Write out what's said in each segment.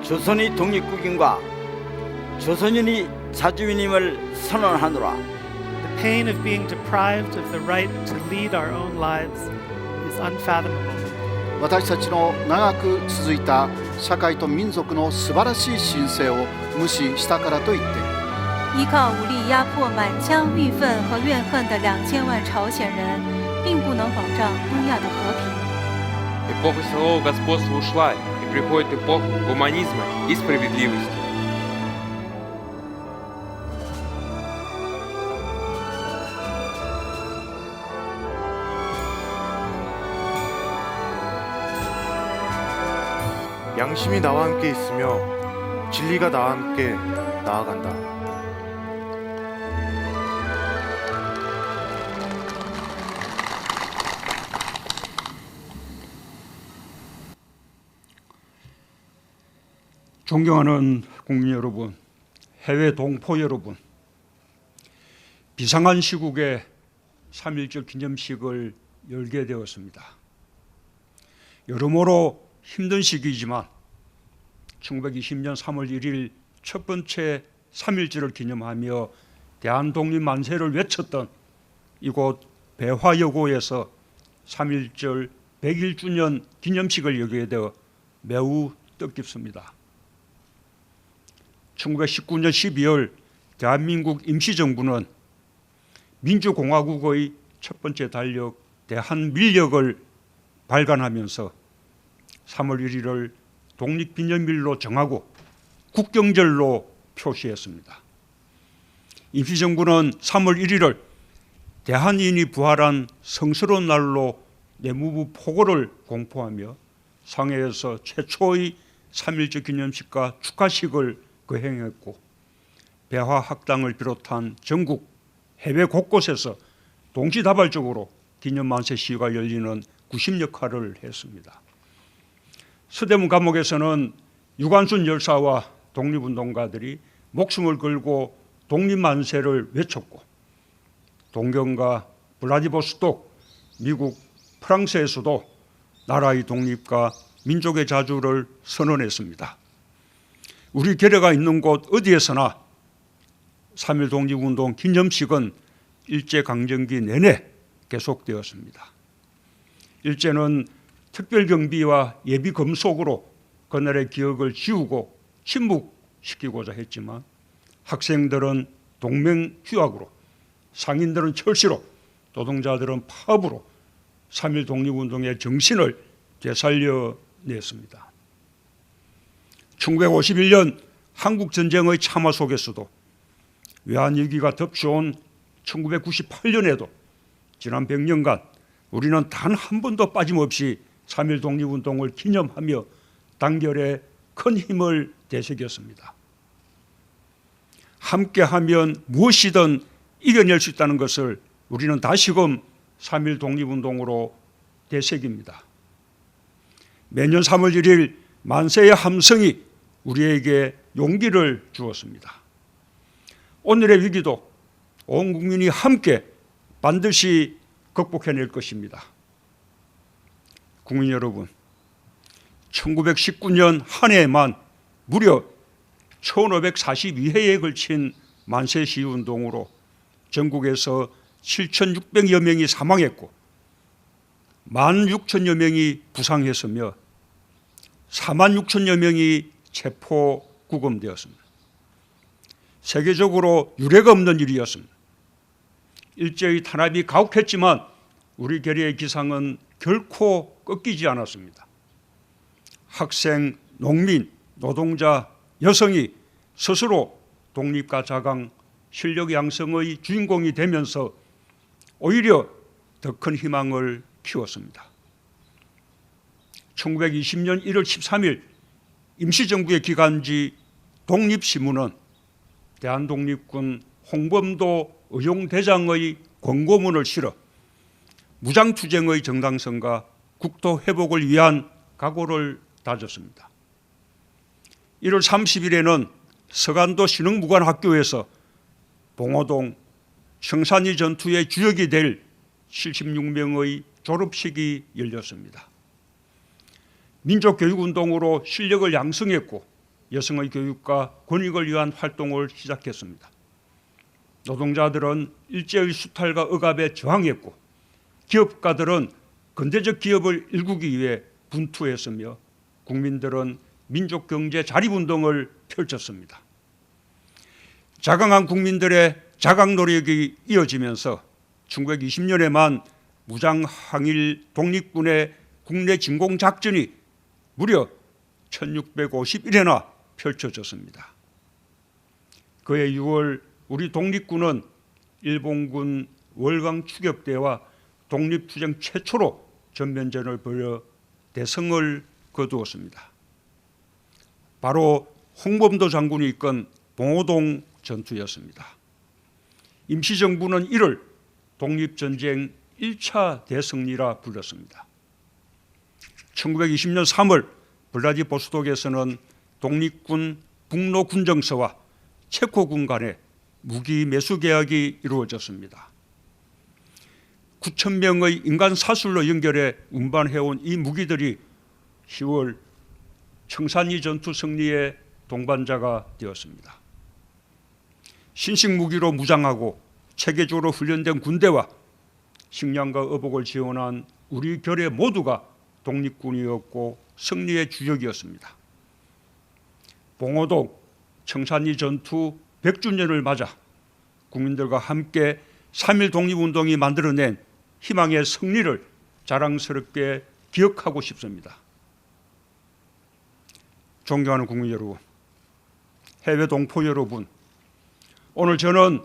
조선의 독립국인과 조선인이 자주인임을 선언하노라. The pain of being deprived of the right to lead our own lives is unfathomable. 私たちの長く続いた社会と民族の素晴らしい神聖を無視したからといって依靠武力压迫满腔郁愤和怨恨的2000万朝鲜人，并不能保障东亚的和平。 Эпоха силового господства ушла, и приходит эпоха гуманизма и справедливости. 양심이 나와 함께 있으며 진리가 나와 함께 나아간다. 존경하는 국민 여러분, 해외 동포 여러분, 비상한 시국에 3.1절 기념식을 열게 되었습니다. 여러모로 힘든 시기이지만 1920년 3월 1일 첫 번째 3.1절을 기념하며 대한독립 만세를 외쳤던 이곳 배화여고에서 3.1절 100일주년 기념식을 열게 되어 매우 뜻깊습니다. 1919년 12월 대한민국 임시정부는 민주공화국의 첫 번째 달력 대한민력을 발간하면서 3월 1일을 독립기념일로 정하고 국경절로 표시했습니다. 임시정부는 3월 1일을 대한인이 부활한 성스러운 날로 내무부 포고를 공포하며 상해에서 최초의 3.1절 기념식과 축하식을 거행했고 배화학당을 비롯한 전국 해외 곳곳에서 동시다발적으로 기념만세 시위가 열리는 구심 역할을 했습니다. 서대문 감옥에서는 유관순 열사와 독립운동가들이 목숨을 걸고 독립만세를 외쳤고 동경과 블라디보스톡, 미국, 프랑스에서도 나라의 독립과 민족의 자주를 선언했습니다. 우리 결여가 있는 곳 어디에서나 3.1 독립운동 기념식은 일제강점기 내내 계속되었습니다. 일제는 특별경비와 예비검속으로 그날의 기억을 지우고 침묵시키고자 했지만 학생들은 동맹휴학으로, 상인들은 철시로, 노동자들은 파업으로 3.1 독립운동의 정신을 되살려냈습니다. 1951년 한국전쟁의 참화 속에서도 외환위기가 덮쳐온 1998년에도 지난 100년간 우리는 단 한 번도 빠짐없이 3.1 독립운동을 기념하며 단결에 큰 힘을 되새겼습니다. 함께하면 무엇이든 이겨낼 수 있다는 것을 우리는 다시금 3.1 독립운동으로 되새깁니다. 매년 3월 1일 만세의 함성이 우리에게 용기를 주었습니다. 오늘의 위기도 온 국민이 함께 반드시 극복해낼 것입니다. 국민 여러분, 1919년 한 해에만 무려 1542회에 걸친 만세 시위운동으로 전국에서 7,600여 명이 사망했고 16,000여 명이 부상했으며 46,000여 명이 체포 구금되었습니다. 세계적으로 유례가 없는 일이었습니다. 일제의 탄압이 가혹했지만 우리 결의의 기상은 결코 꺾이지 않았습니다. 학생, 농민, 노동자, 여성이 스스로 독립과 자강, 실력 양성의 주인공이 되면서 오히려 더 큰 희망을 키웠습니다. 1920년 1월 13일 임시정부의 기간지 독립신문은 대한독립군 홍범도 의용대장의 권고문을 실어 무장투쟁의 정당성과 국토 회복을 위한 각오를 다졌습니다. 1월 30일에는 서간도 신흥무관학교에서 봉오동 청산리 전투의 주역이 될 76명의 졸업식이 열렸습니다. 민족교육운동으로 실력을 양성했고 여성의 교육과 권익을 위한 활동을 시작했습니다. 노동자들은 일제의 수탈과 억압에 저항했고 기업가들은 근대적 기업을 일구기 위해 분투했으며 국민들은 민족경제 자립운동을 펼쳤습니다. 자강한 국민들의 자강 노력이 이어지면서 1920년에만 무장항일 독립군의 국내 진공작전이 무려 1651회나 펼쳐졌습니다. 그해 6월 우리 독립군은 일본군 월강 추격대와 독립투쟁 최초로 전면전을 벌여 대성을 거두었습니다. 바로 홍범도 장군이 이끈 봉오동 전투였습니다. 임시정부는 이를 독립전쟁 1차 대승리라 불렀습니다. 1920년 3월 블라디보스톡에서는 독립군 북로군정서와 체코군 간의 무기 매수 계약이 이루어졌습니다. 9,000명의 인간 사슬로 연결해 운반해온 이 무기들이 10월 청산리 전투 승리의 동반자가 되었습니다. 신식 무기로 무장하고 체계적으로 훈련된 군대와 식량과 의복을 지원한 우리 결의 모두가 독립군이었고 승리의 주역이었습니다. 봉오동 청산리 전투 100주년을 맞아 국민들과 함께 3.1 독립운동이 만들어낸 희망의 승리를 자랑스럽게 기억하고 싶습니다. 존경하는 국민 여러분, 해외 동포 여러분, 오늘 저는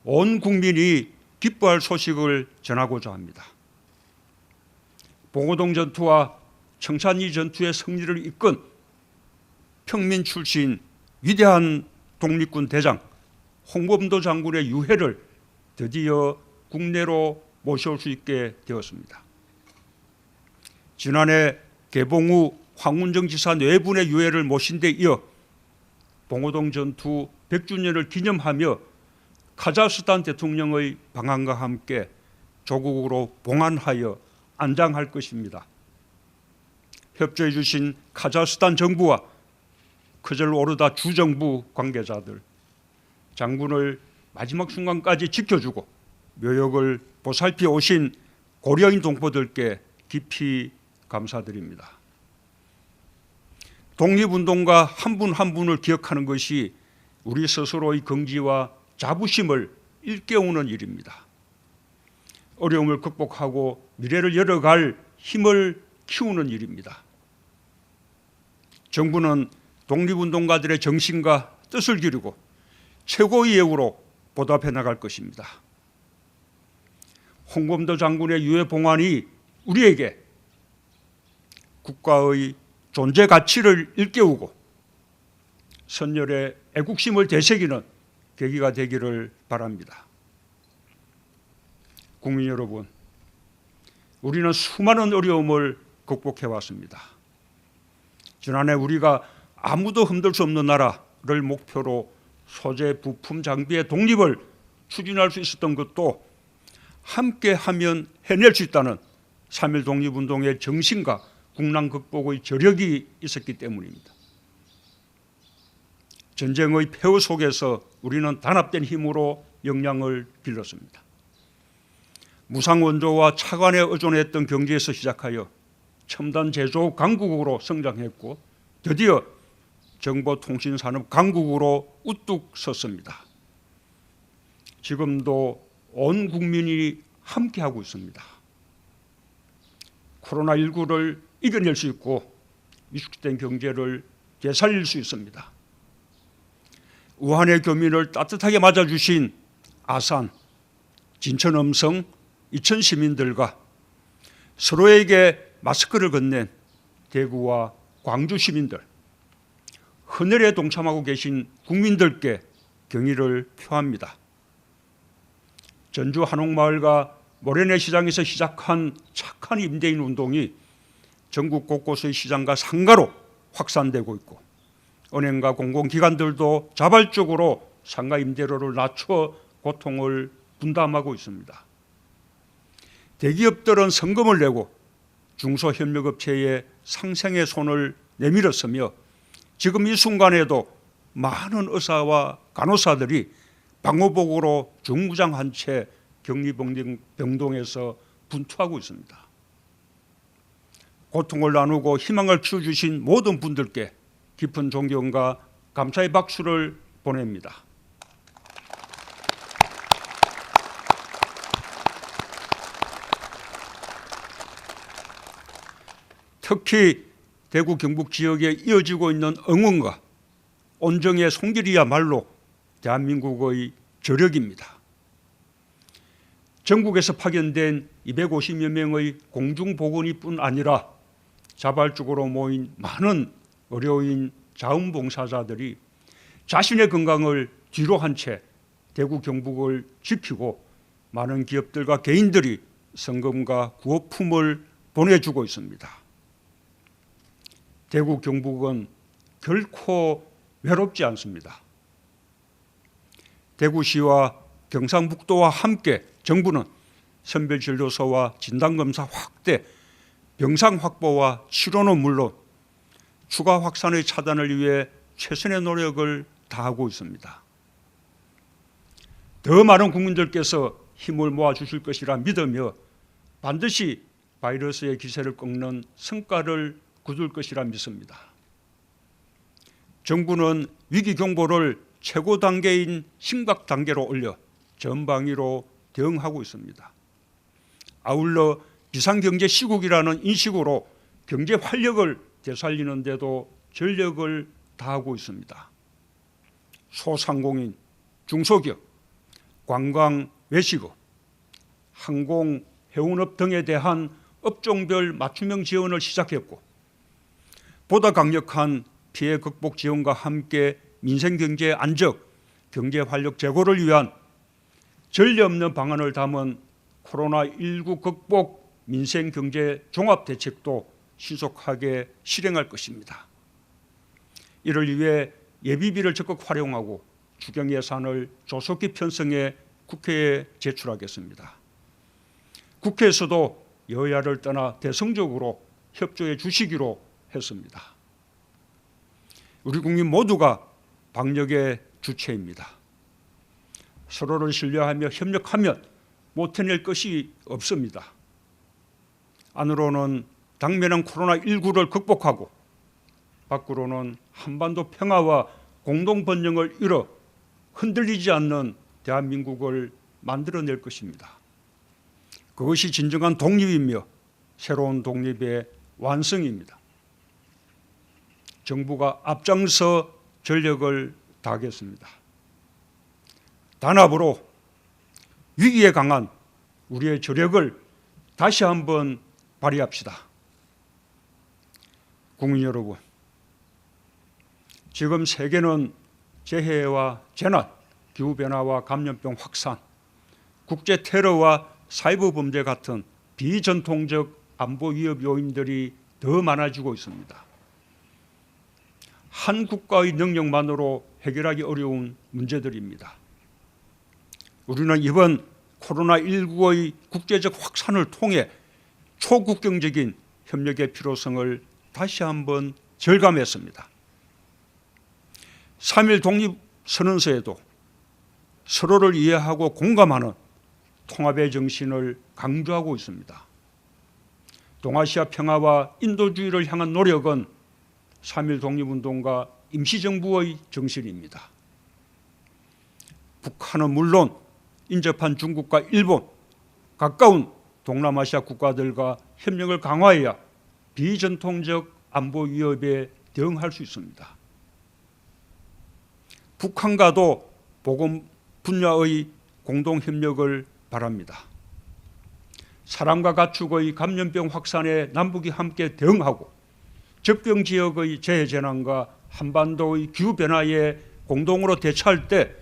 온 국민이 기뻐할 소식을 전하고자 합니다. 봉오동 전투와 청산리 전투의 승리를 이끈 평민 출신 위대한 독립군 대장 홍범도 장군의 유해를 드디어 국내로 모셔올 수 있게 되었습니다. 지난해 개봉 후 황운정 지사 뇌분의 유해를 모신 데 이어 봉오동 전투 100주년을 기념하며 카자흐스탄 대통령의 방한과 함께 조국으로 봉안하여 안장할 것입니다. 협조해 주신 카자흐스탄 정부와 그절 오르다 주정부 관계자들, 장군을 마지막 순간까지 지켜주고 묘역을 보살피 오신 고려인 동포들께 깊이 감사드립니다. 독립운동가 한 분 한 분을 기억하는 것이 우리 스스로의 긍지와 자부심을 일깨우는 일입니다. 어려움을 극복하고 미래를 열어갈 힘을 키우는 일입니다. 정부는 독립운동가들의 정신과 뜻을 기르고 최고의 예우로 보답해 나갈 것입니다. 홍범도 장군의 유해 봉안이 우리에게 국가의 존재 가치를 일깨우고 선열의 애국심을 되새기는 계기가 되기를 바랍니다. 국민 여러분, 우리는 수많은 어려움을 극복해 왔습니다. 지난해 우리가 아무도 흔들 수 없는 나라를 목표로 소재, 부품, 장비의 독립을 추진할 수 있었던 것도 함께하면 해낼 수 있다는 3.1 독립운동의 정신과 국난 극복의 저력이 있었기 때문입니다. 전쟁의 폐허 속에서 우리는 단합된 힘으로 역량을 길렀습니다. 무상원조와 차관에 의존했던 경제에서 시작하여 첨단 제조 강국으로 성장했고 드디어 정보통신산업 강국으로 우뚝 섰습니다. 지금도 온 국민이 함께하고 있습니다. 코로나19를 이겨낼 수 있고 위축된 경제를 되살릴 수 있습니다. 우한의 교민을 따뜻하게 맞아주신 아산, 진천 음성, 이천 시민들과 서로에게 마스크를 건넨 대구와 광주 시민들, 헌혈에 동참하고 계신 국민들께 경의를 표합니다. 전주 한옥마을과 모래내 시장에서 시작한 착한 임대인 운동이 전국 곳곳의 시장과 상가로 확산되고 있고 은행과 공공기관들도 자발적으로 상가 임대료를 낮춰 고통을 분담하고 있습니다. 대기업들은 성금을 내고 중소협력업체에 상생의 손을 내밀었으며 지금 이 순간에도 많은 의사와 간호사들이 방호복으로 중무장한 채 격리병동에서 분투하고 있습니다. 고통을 나누고 희망을 키워주신 모든 분들께 깊은 존경과 감사의 박수를 보냅니다. 특히 대구 경북 지역에 이어지고 있는 응원과 온정의 손길이야말로 대한민국의 저력입니다. 전국에서 파견된 250여 명의 공중보건의뿐 아니라 자발적으로 모인 많은 의료인 자원봉사자들이 자신의 건강을 뒤로 한 채 대구 경북을 지키고 많은 기업들과 개인들이 성금과 구호품을 보내주고 있습니다. 대구 경북은 결코 외롭지 않습니다. 대구시와 경상북도와 함께 정부는 선별진료소와 진단검사 확대, 병상 확보와 치료는 물론 추가 확산의 차단을 위해 최선의 노력을 다하고 있습니다. 더 많은 국민들께서 힘을 모아주실 것이라 믿으며 반드시 바이러스의 기세를 꺾는 성과를 거둘 것이라 믿습니다. 정부는 위기 경보를 최고 단계인 심각 단계로 올려 전방위로 대응하고 있습니다. 아울러 비상경제 시국이라는 인식으로 경제 활력을 되살리는 데도 전력을 다하고 있습니다. 소상공인, 중소기업, 관광, 외식업, 항공, 해운업 등에 대한 업종별 맞춤형 지원을 시작했고 보다 강력한 피해 극복 지원과 함께 민생경제 안정, 경제 활력 제고를 위한 전례 없는 방안을 담은 코로나19 극복 민생경제 종합대책도 신속하게 실행할 것입니다. 이를 위해 예비비를 적극 활용하고 추경 예산을 조속히 편성해 국회에 제출하겠습니다. 국회에서도 여야를 떠나 대성적으로 협조해 주시기로 했습니다. 우리 국민 모두가 방역의 주체입니다. 서로를 신뢰하며 협력하면 못 해낼 것이 없습니다. 안으로는 당면한 코로나19를 극복하고 밖으로는 한반도 평화와 공동 번영을 이뤄 흔들리지 않는 대한민국을 만들어낼 것입니다. 그것이 진정한 독립이며 새로운 독립의 완성입니다. 정부가 앞장서 전력을 다하겠습니다. 단합으로 위기에 강한 우리의 저력을 다시 한번 발휘합시다. 국민 여러분, 지금 세계는 재해와 재난, 기후변화와 감염병 확산, 국제 테러와 사이버 범죄 같은 비전통적 안보 위협 요인들이 더 많아지고 있습니다. 한 국가의 능력만으로 해결하기 어려운 문제들입니다. 우리는 이번 코로나19의 국제적 확산을 통해 초국경적인 협력의 필요성을 다시 한번 절감했습니다. 3.1 독립선언서에도 서로를 이해하고 공감하는 통합의 정신을 강조하고 있습니다. 동아시아 평화와 인도주의를 향한 노력은 3.1 독립운동과 임시정부의 정신입니다. 북한은 물론 인접한 중국과 일본, 가까운 동남아시아 국가들과 협력을 강화해야 비전통적 안보 위협에 대응할 수 있습니다. 북한과도 보건 분야의 공동협력을 바랍니다. 사람과 가축의 감염병 확산에 남북이 함께 대응하고 접경 지역의 재해재난과 한반도의 기후변화에 공동으로 대처할 때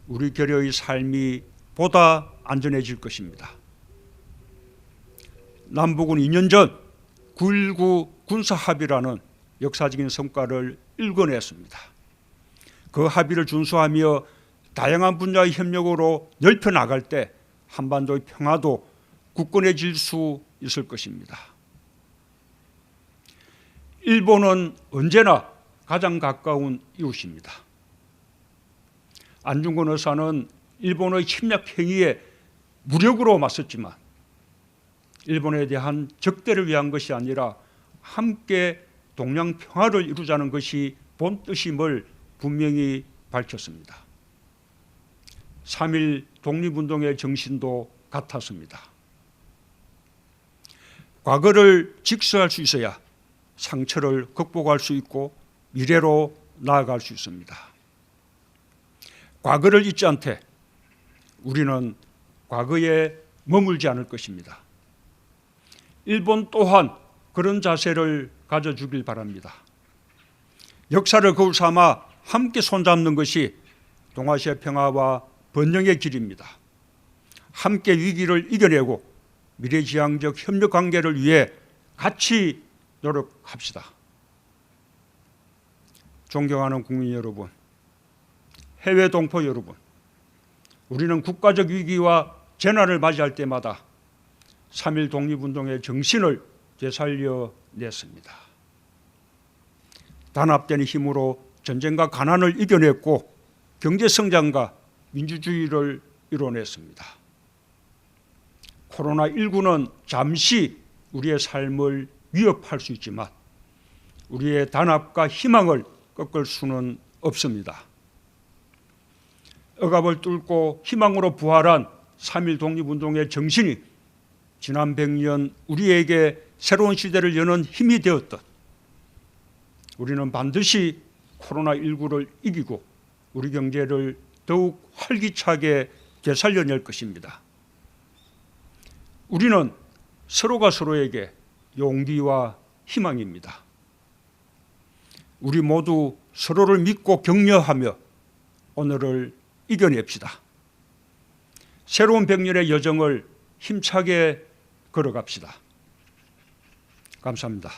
우리 결여의 삶이 보다 안전해질 것입니다. 남북은 2년 전 9.19 군사합의라는 역사적인 성과를 일궈냈습니다. 그 합의를 준수하며 다양한 분야의 협력으로 넓혀나갈 때 한반도의 평화도 굳건해질 수 있을 것입니다. 일본은 언제나 가장 가까운 이웃입니다. 안중근 의사는 일본의 침략 행위에 무력으로 맞섰지만 일본에 대한 적대를 위한 것이 아니라 함께 동양 평화를 이루자는 것이 본 뜻임을 분명히 밝혔습니다. 3.1 독립운동의 정신도 같았습니다. 과거를 직시할 수 있어야 상처를 극복할 수 있고 미래로 나아갈 수 있습니다. 과거를 잊지 않되 우리는 과거에 머물지 않을 것입니다. 일본 또한 그런 자세를 가져주길 바랍니다. 역사를 거울 삼아 함께 손잡는 것이 동아시아 평화와 번영의 길입니다. 함께 위기를 이겨내고 미래지향적 협력 관계를 위해 같이 노력합시다. 존경하는 국민 여러분, 해외 동포 여러분, 우리는 국가적 위기와 재난을 맞이할 때마다 3.1 독립운동의 정신을 되살려냈습니다. 단합된 힘으로 전쟁과 가난을 이겨냈고 경제성장과 민주주의를 이뤄냈습니다. 코로나19는 잠시 우리의 삶을 위협할 수 있지만 우리의 단합과 희망을 꺾을 수는 없습니다. 억압을 뚫고 희망으로 부활한 3.1 독립운동의 정신이 지난 100년 우리에게 새로운 시대를 여는 힘이 되었듯 우리는 반드시 코로나19를 이기고 우리 경제를 더욱 활기차게 되살려낼 것입니다. 우리는 서로가 서로에게 용기와 희망입니다. 우리 모두 서로를 믿고 격려하며 오늘을 이겨냅시다. 새로운 100년의 여정을 힘차게 걸어갑시다. 감사합니다.